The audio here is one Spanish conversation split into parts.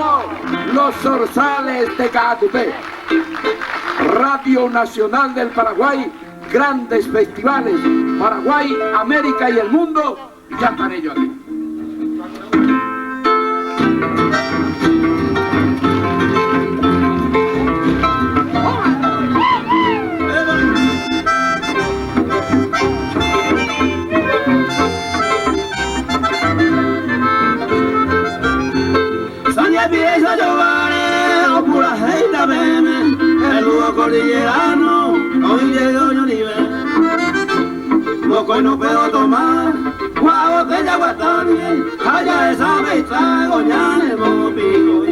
aplauso, los Zorzales de Caatupé. Radio Nacional del Paraguay, grandes festivales, Paraguay, América y el mundo, ya están ellos aquí. El Lugo cordillerano, hoy llegó yo nivel. Loco y no puedo tomar, guau, botella, guatón, allá esa me trago, ya le pongo pico.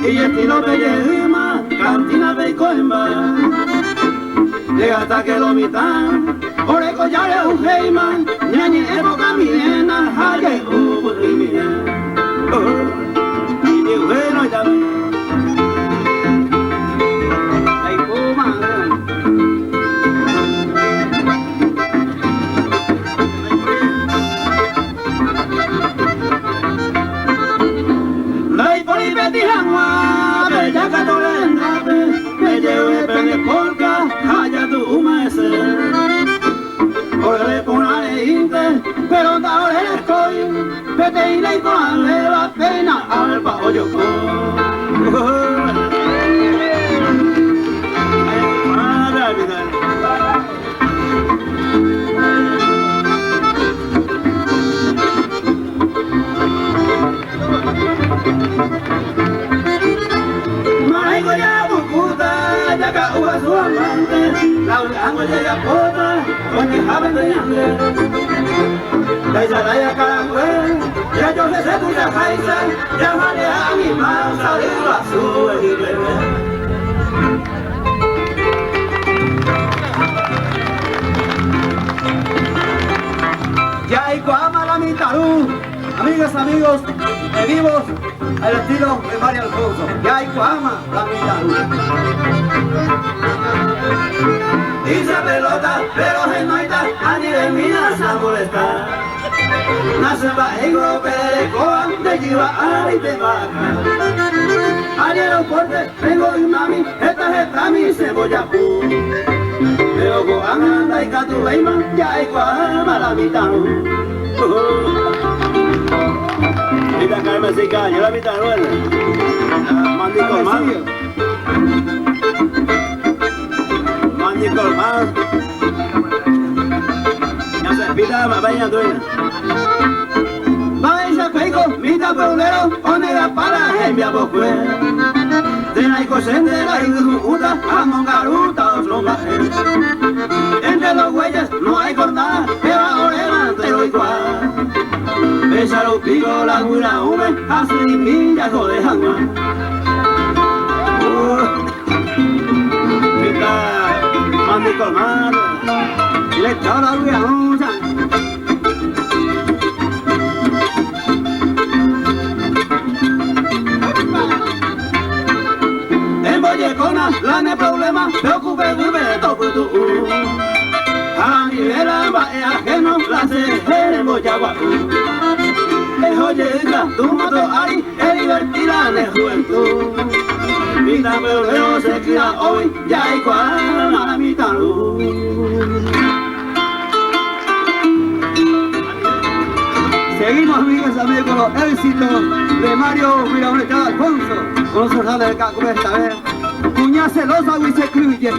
Y estilo bellema, cantina de coimba. Llega hasta que lo mitan, oreco ya le un heiman, ñañi época miena, haye hubo y mien. Y bueno y también. Ay, puma. Ay, por y petijangua. Ya que tú le entraste, me llevé pene porca, allá tu humese. Ore por aleinte, pero ahora el escoy, vete y le con la pena al pao yo su amante, la amo llega potra, con el jabón de ñangue. La isla carangüe, ya yo sé tu ya jaisa, ya vale a mi masa de la sube y bebé. Ya hay coama la mitarú, amigas, amigos, de vivos, al estilo de Mario Alfonso. Ya hay coama la mitarú. Dice pelota, pero se noita, a ni de mina se molesta. Nace bajigo, perecoa, de jiba, y de vaca. Al aeropuerto, vengo y mami, esta es mi cebolla pu. Pero con anda y catubeima, ya hay cuama la mitad. Mira Carmen Sica, yo la mitad nueva. Mandico más. Colmán, ya se pita la baña tuya. Vaya peico, mita peulero, onera para hembia bocue. Tena y cosende la iluta, amongaruta otro baje. Entre los güeyes no hay cortada, que va orema entero igual. Besa los picos, la gura hume, hace y pilla jode jangua. Mandi colmar, y le echó la ruidosa. En Boyecona, la ne problema, preocupe, vive, toco tú. A nivel amba, es ajeno, la se en Boyagua. Es oyeca, tu moto ahí, es divertida en juventud. Mira, pero luego se cría hoy, ya hay cual a la mitad luz. Seguimos, amigas, amigos, con los éxitos de Mario Miramoneta Alfonso, con los Zorzales del Caatupé esta vez. Cuña celosa y se excluye.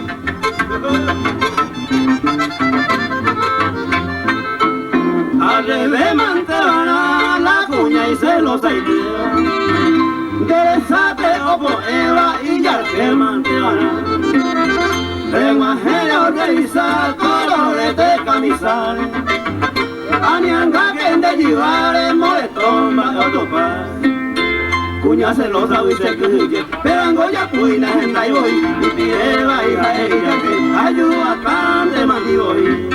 Al revés, mantevana, la cuña y celosa idea. Desate opo Eva y ya que mantevana. Reguajera organizar colores de camisales. Anianga que de llevar molestón para otro par. Cuña celosa y se excluye. Pero angoya cuina en Taiboy. Y pide va hija ella que ayuda tan de mandiboy.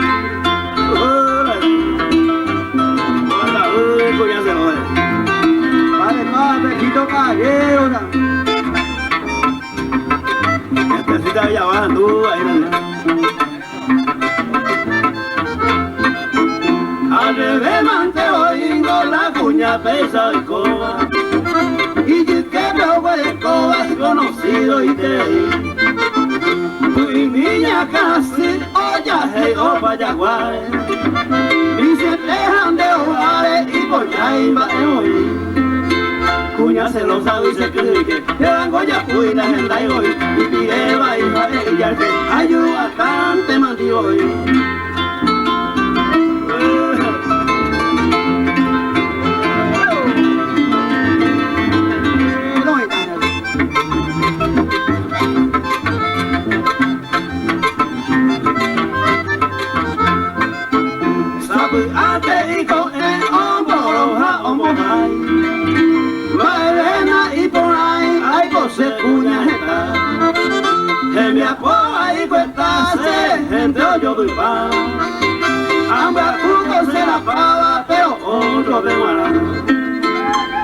cuña pesa y coba, y que me coba conocido y te tu niña casi olla llegó para Yaguay, y se dejan de hogares y por ahí va a oír. Cuña se lo sabe y se cree que te dan goya cuida en la hoy y pide va y va ella que ayuda bastante mantivo hoy. Sabe ante y con el hombro roja hombro y por ahí hay cosas cuñas que me apoya y cuestase gente yo doy pan ambas frutos se la paga pero otro de mala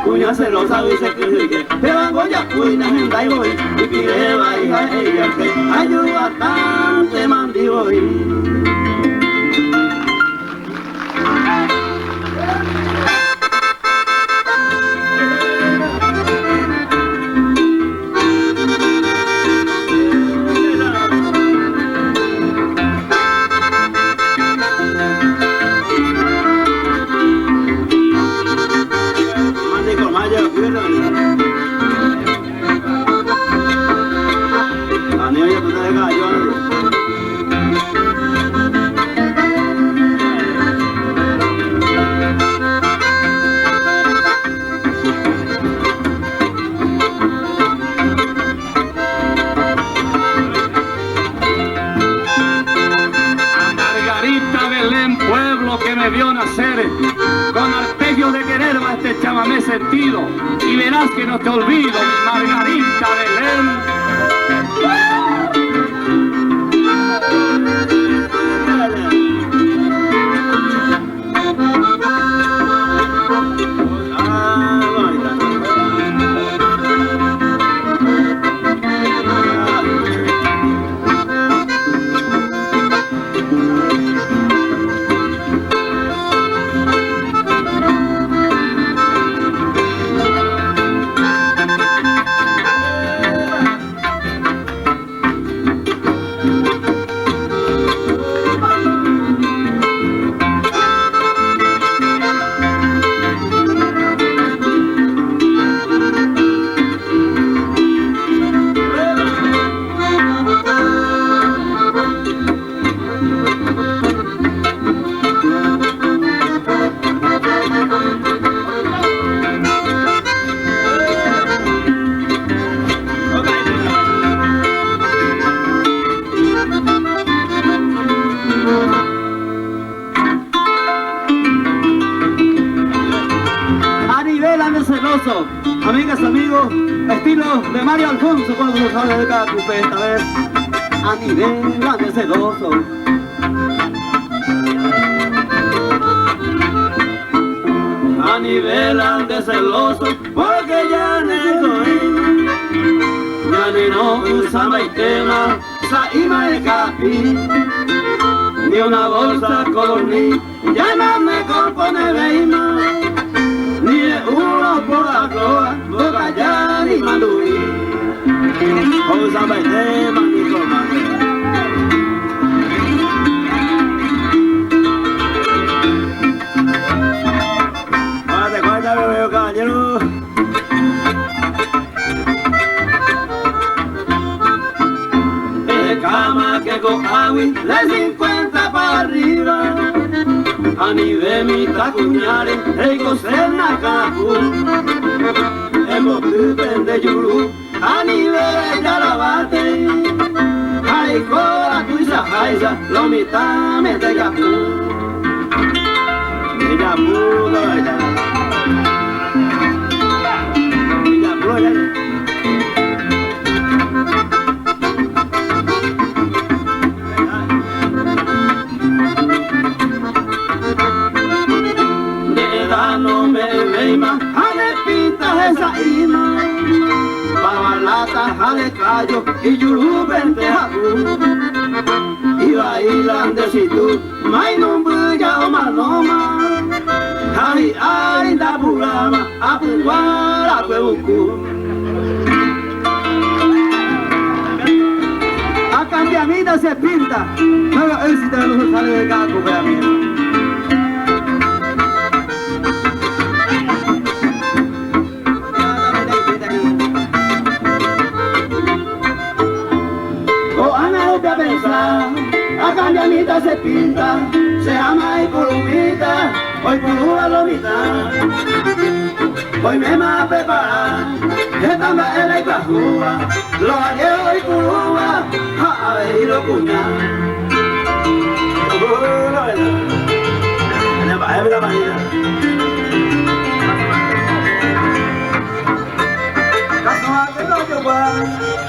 cuña se lo sabe y se cree que te van goya cuinas en la voy y pide va hija ella que ayuda bastante mandivo con arpegios de querer va este chamamé sentido y verás que no te olvido, mi Margarita Belén. Amigas, amigos, estilo de Mario Alfonso cuando se sale de cada cupé esta vez a nivel grande celoso. A nivel grande celoso porque ya no usa maitema, saima de capi, ni una bolsa colorní, ya no me compone veima. Ni uno por la cloa, boca ya ni manduí. Osa baile, manico, manico. Guarda, bebé, caballero. De cama que con agua, de 50 para arriba. A nivel mitad cuñare, el cosena cacu, hemos de yuru, a nivel ya la bate, ay cola tuisa jaisa, lo mitad me de yapu, ella pudo ella, no me veima, jale pintas esa ima, babalata, jale callo y yuru vente jabu, y bailan de situ, may no bulla o manoma, jali ay da bula. apunguara huevucu. A cambiamita se pinta, no haga éxito de los sale de caco, vea mía. A cambiamita se pinta, se ama y pulumita, hoy pulula lomita. Hoy me va a preparar, esta maela y cajúa, lo halleo y puluma, a ver y lo cuña.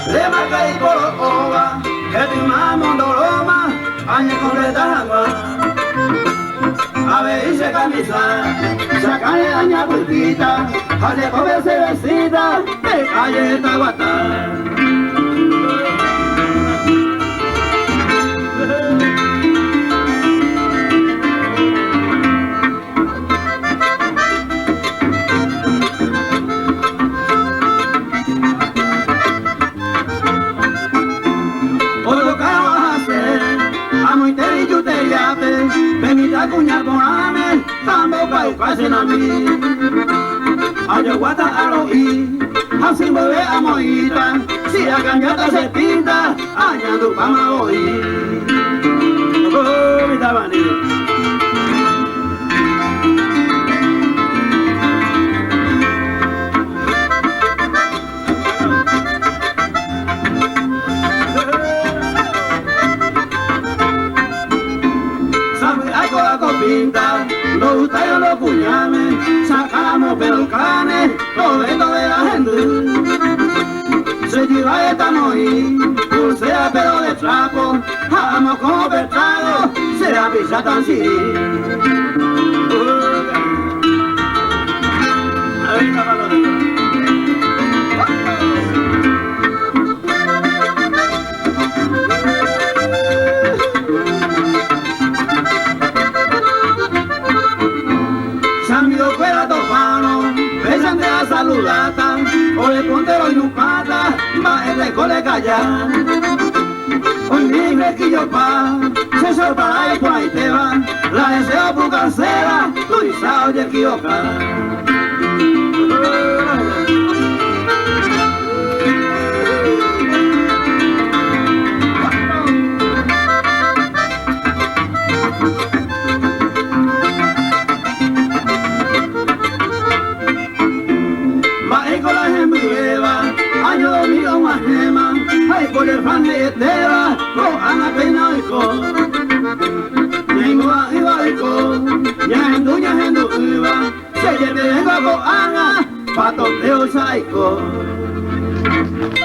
Le marca y colocoba, que tu mamá doloma, añe completa agua. A ver, hice camisa, sacarle daña pulpita, hace comer cervecita, de calle esta guata. Venita cuña con ame, tampoco hay ocasión a mí. Ayahuasca a roí, así mueve a moita, si a cambiata se pinta, añado pa' ma oí. Oh, mi tabanillo. Pinta, los ustedes los puñames, sacamos pelucanes, todo esto de la gente. Se lleva esta moí, pulsea pelo de trapo, vamos como pertrago, será pisa tan sí. Saludata, o le ponte los yupata, va el recole callar. Hoy libre que yo pa, se sorpara y por ahí te va, la deseo por cancela, tu isao y equivocar. Ay, por el fan de Teba, oh, Ana Pena y con Ningua iba y con Ya en duña en du iba Se lleve vengo con Ana, pato teo saico.